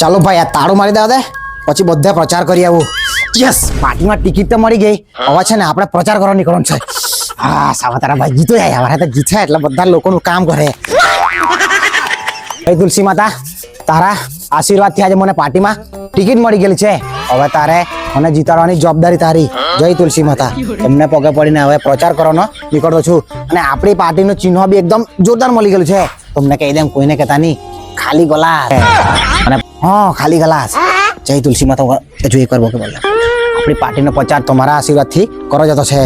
ચાલો ભાઈ આ તાળું મારી દેવા દે પછી બધા પ્રચાર કરી આવું. યસ પાર્ટીમાં ટિકિટ તો મળી ગઈ. હવે છે ને આપણે પ્રચાર કરવા નીકળવાનું છે. હા સાવા તારા ભાઈ જીતો જાય હવે તો જીતે એટલે બધા લોકોનું કામ કરે. એ તુલસી માતા તારા આશીર્વાદથી આજે મને પાર્ટીમાં ટિકિટ મળી ગયેલી છે. હવે તારે મને જીતાડવાની જવાબદારી તારી. જય તુલસી માતા. તમને પગે પડીને હવે પ્રચાર કરવાનો નીકળતો છું અને આપણી પાર્ટીનું ચિહ્ન બી એકદમ જોરદાર મળી ગયેલું છે. તમને કહી દેમ કોઈને કહેતા નહીં. ખાલી ગલાસ અને હા ખાલી ગલાસ. જય તુલસી માતા. હજુ એક વાર બોકે બોલ. આપણી પાર્ટીનો પ્રચાર તમારા આશીર્વાદથી કરો જતો છે.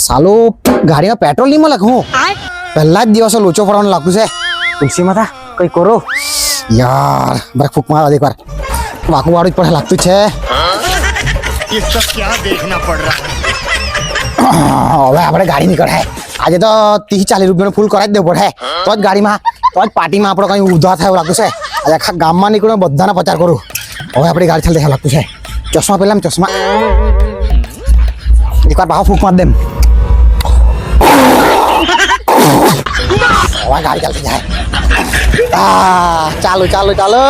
સાલો ગાડીમાં પેટ્રોલ નહીં મળે. હું પહેલા જ દિવસે લોચો પડવાનું લાગતું છે. તુલસી માતા કઈ કરો યાર. બરાબર ફૂક મારવા એક વાર વાકું વાળું જ પડે લાગતું છે. હવે આપણે ગાડી નીકળે. આજે તો 30-40 રૂપિયાનું ફૂલ કરાવી જ દેવું પડે તો જ ગાડીમાં તો જ પાર્ટીમાં આપણો કઈ ઉધાર થાય એવું લાગતું છે. આજે આખા ગામમાં નીકળ્યો બધાને પ્રચાર કરું. હવે આપણી ગાડી ચાલતી લાગતું છે. ચશ્મા પેલા ચશ્મા એકવાર બાહુ ફૂક માર દેમ. હવે ગાડી ચાલતી જાય. ચાલો ચાલો ચાલો.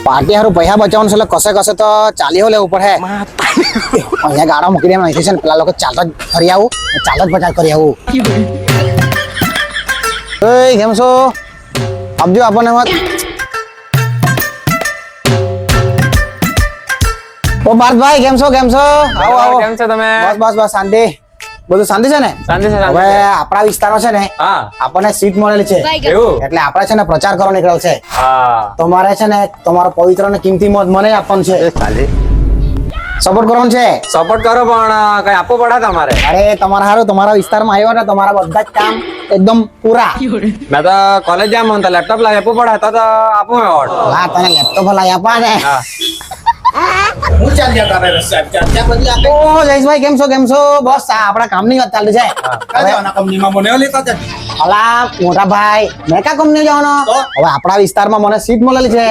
પાર્ટી હારું પૈસા બચાવવાનું છે એટલે કશે કશે તો ચાલી લેવું પડે. અહીંયા ગાડા મૂકી દેવાનું અહીંથી છે ને પેલા લોકો ચાલતા જ ફરી આવું ચાલતા જ પ્રચાર કરી આવું. કેમ છો આપજો આપણને મત. ઓ ભારતભાઈ કેમ છો કેમ છો? આવો આવો. કેમ છો તમે? બસ બસ બસ શાંતિ. બધું શાંતિ છે ને? શાંતિ છે. હવે આપણા વિસ્તારમાં છે ને આપણને સીટ મળેલી છે એવું એટલે આપણે છે ને પ્રચાર કરવા નીકળ્યો છે. હા તમારે છે ને તમારો પવિત્ર ને કિંમતી મત મને આપવાનું છે. સપોર્ટ કરવાનું છે. સપોર્ટ કરો પણ કઈ આપવું પડે તમારે. અરે તમારા હારું તમારા વિસ્તારમાં આવ્યો ને તમારા બધા જ કામ એકદમ પૂરા. મેં તો કોલેજ જામ તો લેપટોપ લાવી આપવું પડે તો આપું મેં ઓર્ડર. હા તને લેપટોપ લાવી આપા ને. હું ચાલ જતા રહે સાહેબ ચર્ચા બદલી આપે. ઓ જયેશભાઈ કેમ છો કેમ છો? બસ આ આપણા કામની વાત ચાલતી છે. કયા કંપનીમાં મને લેતા છે? અલા મોટા ભાઈ મેં કા કંપની જવાનો? હવે આપણા વિસ્તારમાં મને સીટ મળેલી છે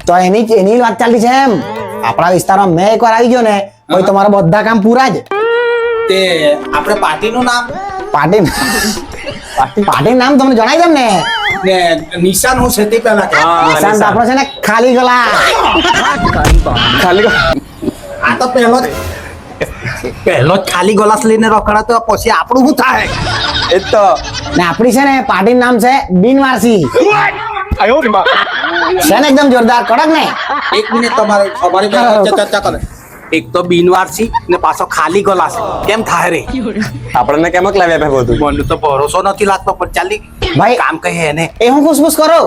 તો એની વાત ચાલતી છે એમ. આપણા વિસ્તારમાં મેં એકવાર આવી ગયો ને પછી તમારા બધા કામ પૂરા જ. તે આપણે પાર્ટીનું નામ પાર્ટીનું નામ તમને જણાવી દેમ ને. ને નિશાન હું છે તે પહેલા કે નિશાન આપણો છે ને ખાલી ગલા. ખાલી આ તો પહેલો જ ખાલી ગલાસ લઈને રખડા તો પછી આપણું શું થાય? એ તો ને આપણી છે ને પાર્ટીનું નામ છે બિનવારસી. છે ને એકદમ જોરદાર કડક ને. એક મિનિટ તમારે અમારી પાસે ચર્ચા કરે. એક તો બિનવારસી ને પાછો ખાલી ગલાસ કેમ થાય રે? આપણને કેમ લાવ્યા ભાઈ બધું? મને તો ભરોસો નથી લાગતો પણ ચાલી ભાઈ કામ કહે એને. એ હું ખુશખુશ કરો.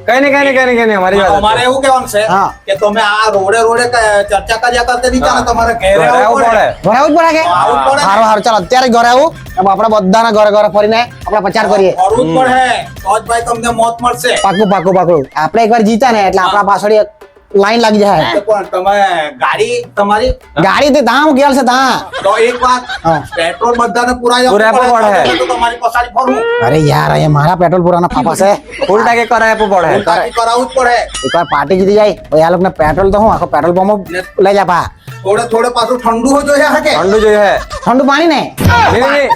કઈ નહીં અમારી વાત અમારે એવું કહેવાનું છે હા. કે તમે આ રોડે ચર્ચા કર્યા કરતા નહીં ચાલે. તમારે ઘરે આવવું પડે. ઘરે આવું જ પડે કે આવું જ પડે. સારું સારું ચાલો અત્યારે ઘરે આવું આપણે બધાના ઘરે ઘરે ફરીને આપણે પ્રચાર કરીએ. કરવું જ પડે તો જ ભાઈ તમને મોત મળશે. પાકું પાકું પાકું. આપણે એકવાર જીતા ને એટલે આપણા પાછળ લાઈન લાગી જાય. પણ તમે ગાડી તમારી ગાડી તે ત્યાં મૂકેલ છે ત્યાં. તો એક વાત હા. પેટ્રોલ બધાને પુરાય પુરાવું પડે. તો તમારી પછાડી ફરવું અરે યાર અહીંયા મારા પેટ્રોલ પૂરાના ફાફા છે. ફૂલ ટાંકી કરાય આપવું પડે. તાકી કરાવવું જ પડે. એકવાર પાર્ટી જીતી જાય પછી આ લોકોને પેટ્રોલ તો હું આખો પેટ્રોલ પંપ લઈ જા પા. થોડે પાછું ઠંડુ હો જોઈએ હકે. ઠંડુ જોઈએ. ઠંડુ પાણી ને નહીં.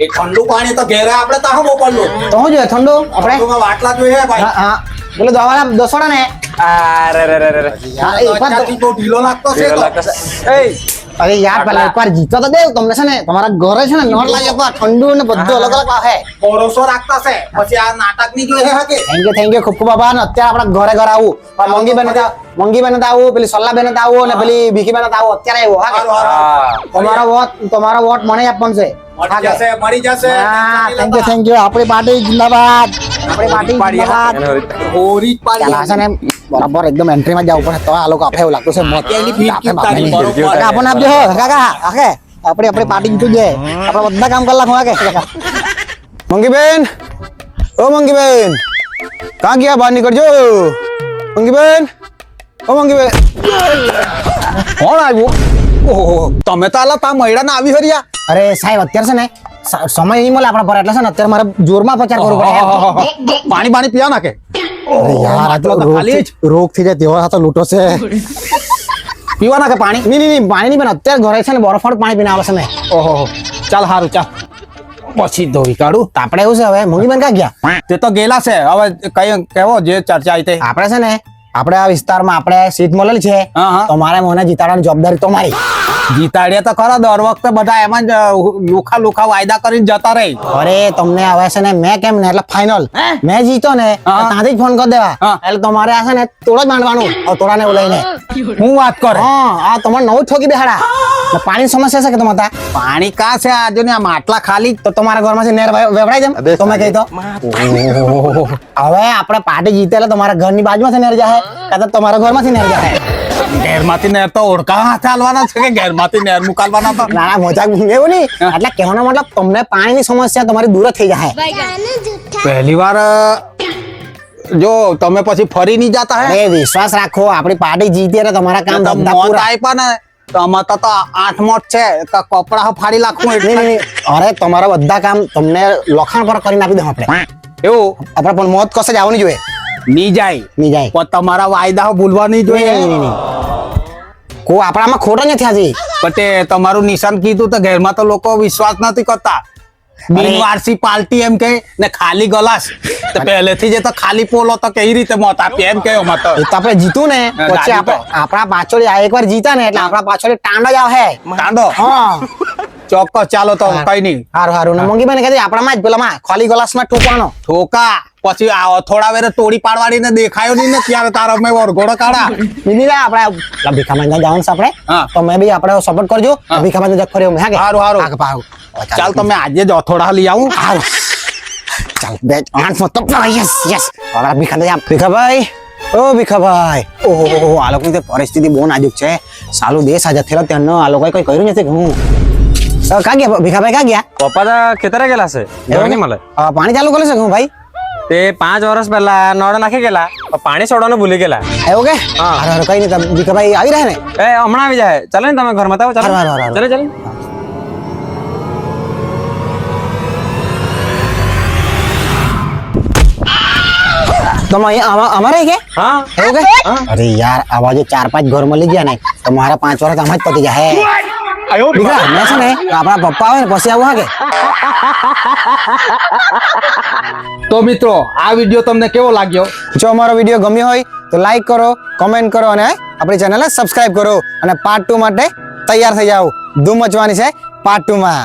એ ઠંડુ પાણી તો ઘેરે આપણે તો હું મોકલવું. તો શું જોઈએ ઠંડુ આપણે? ઠંડુમાં વાટલા જોઈએ ભાઈ. હા હા પેલો દવાવાળા દસોડા ને. અરે હા, એ વાત તો- અત્યારથી બહુ ઢીલો લાગતો છે તો. અરે યાર પેલા એકવાર જીતો તો દે તમને છે ને તમારા ઘરે છે ને નળ લાગે ઠંડુ ને બધું અલગ અલગ આવે. ભરોસો રાખતા છે પછી આ નાટક ની જોઈએ હકે. થેન્ક યુ ખૂબ ખૂબ આભાર. ને અત્યારે આપણા ઘરે ઘરે આવું પણ મંગી બેન આવું પેલી સલ્લા બેન આવું અને પેલી ભીખી બેન આવું અત્યારે આવ્યો. હા કે? તમારો વોટ મને આપવાનો છે. મળી જશે હા થેન્ક યુ. આપણી પાર્ટી જિંદાબાદ. આપણી પાર્ટી જિંદાબાદ. હોરી જ પાડી. ચાલ આ છે ને બરાબર એકદમ એન્ટ્રીમાં જવું પડે તો આ લોકો આપે એવું લાગતું છે મત. એની ફીટ આપે કેમ બાપે તારી નહીં. બરોબર. આપણને આપજો હો કાકા આખે આપણી પાર્ટી જીતું જાય. આપણે બધા કામ કલાક હોય કે મંગીબેન ઓ મંગીબેન કાં ગયા બહાર નીકળજો મંગીબેન ઓ મંગીબેન કોણ આવ્યું? ઓહો તમે તો આલા તા મહિડા ના આવી હરિયા. અરે સાહેબ અત્યારે છે ને સમય નહીં મળે આપણા પર એટલે છે ને અત્યારે મારે જોરમાં પ્રચાર કરવો પડે પાણી પાણી પીવા નાખે અરે યાર આ તો આટલો તો ખાલી જ. રોગ થઈ જાય તેવો આ તો લૂંટો છે પીવા નાખે પાણી નહીં પાણી નહીં પણ અત્યારે ઘરે છે ને બરફવાળું પાણી પીને આવે છે ને ઓહો ચાલ સારું ચાલ પછી ધોઈ કાઢું આપણે એવું છે હવે મૂંગી બેન ક્યાં ગયા તે તો ગેલા છે હવે કઈ કેવો જે ચર્ચા આવી તે આપણે છે ને આપણે આ વિસ્તારમાં આપણે સીટ મળેલી છે હા, હા. તો મારે મને જીતાડવાની જવાબદારી તો મારી જીતાડ્યા તો ખરા દર વખતે બધા એમાં જ લુખા વાયદા કરીને જતા રહી અરે તમને હવે છે ને મેં કેમ ને એટલે ફાઇનલ મેં જીતો ને હા. ત્યાંથી જ ફોન કરી દેવા હા. એટલે તમારે આ છે ને તોડો જ માંડવાનું હવે તોડાને એવું લઈને હું વાત કરે હા આ તમારે નવું જ ઠોકી બેહાડા ને પાણીની સમસ્યા છે કે તમારે ત્યાં? પાણી કા છે આજે ને આ માટલા ખાલી તો તમારા ઘરમાંથી નેર વેવડાઈ દેમ તમે કહી તો હવે આપણે પાર્ટી જીતે એટલે તમારા ઘરની બાજુમાંથી નેર જાહે કાં તો તમારા ઘરમાંથી નેર જાહે ઘેરમાંથી નેર તો ઓળખા ચાલવાના છે કે ઘેરમાંથી નેર મુકાલવાના તો નાના મજાક એવું નહીં એટલે કહેવાનો મતલબ તમને પાણીની સમસ્યા તમારી દૂર જ થઈ જાય પહેલી વાર જો તમે પછી ફરી નહીં જતા હે અરે વિશ્વાસ રાખો આપણી પાર્ટી જીતી એટલે તમારા કામ તો ધંધા મોત પૂરા. આપ્યા ને તો આમાં તો 8 મોત છે તો કપડા ફાડી નાખવું નહીં, એટલે નહીં, નહીં. અરે તમારા બધા કામ તમને લખાણ પર કરીને આપી દઉં આપણે એવું આપણે પણ મોત કશે જ આવવાની જોઈએ નહીં જાય નહીં જાય પણ તમારા વાયદા ભૂલવા નહીં નહીં, જોઈએ નહીં, નહીં, નહીં. કોઈ આપણામાં ખોટો નથી હજી પણ તે તમારું નિશાન કીધું તો ઘરમાં તો લોકો વિશ્વાસ નથી કરતા બિનવારસી પાર્ટી એમ કે ને ખાલી ગલાસ તો પહેલેથી જે તો ખાલી પોલો તો કઈ રીતે મોત આપી એમ કે એમાં તો એ તો આપણે જીતું ને હા, પછી ગાડી તો. આપણા પાછળ આ એકવાર જીતા ને એટલે આપણા પાછળ ટાંડો જ આવે કાંડો હા ચોક્કસ ચાલો તો કઈ નહીં હારું હારું ને મંગી બેન કહેતી આપણામાં જ પેલામાં ખાલી ગ્લાસમાં ઠોકવાનો ઠોકા પછી આ થોડા વેરે તોડી પાડવાની ને દેખાયો નહીં ને ત્યારે તારો મેં વરઘોડો કાઢા બીજી આપણે પેલા ભીખામાં જવાનું છે આપણે હા. તો મેં બી આપણે સપોર્ટ કરજો ભીખામાં જગ ફર્યો મેં હા કે હારું, હારું. હા કે પાહુ. ચાલ તમે આજે જ અથોડા લઈ આવું હારું. ચાલ બે આઠ મત યસ યસ હવે ભીખાભાઈ ઓ ભીખાભાઈ ઓહો આ લોકોની તો પરિસ્થિતિ બહુ નાજુક છે સાલું દેશ આઝાદ થયેલો ત્યાંનો આ લોકોએ કઈ કર્યું નથી કે હું કાં ગયા ભીખાભાઈ કાં ગયા પપ્પા તો ખેતરે ગયેલા છે ઘર નહીં મળે પાણી ચાલુ કરે છે કે હું ભાઈ તે 5 વર્ષ પહેલા નળ નાખી ગયેલા પણ પાણી છોડવાનું ભૂલી ગયેલા એવું કે હા. હારું હારું કઈ નહીં ભીખાભાઈ આવી રહ્યા ને એ હમણાં આવી જાય ચાલે ને તમે ઘરમાં તો ચાલો હારું, હારું, હારું. ચાલે તમે અહીંયા અમારે કે હા એવું કે અરે યાર આવા જો 4-5 ઘર મળી ગયા ને તો મારા 5 વર્ષ આમાં જ પતી જાય દીકરા મેં છે ને આપણા પપ્પા આવે ને પછી આવું હા કે તો મિત્રો આ વિડીયો તમને કેવો લાગ્યો જો અમારો વિડીયો ગમ્યો હોય તો લાઈક કરો કમેન્ટ કરો અને આપણી ચેનલને સબસ્ક્રાઇબ કરો અને પાર્ટ 2 માટે તૈયાર થઈ જાઓ ધૂમ મચવાની છે પાર્ટ 2 માં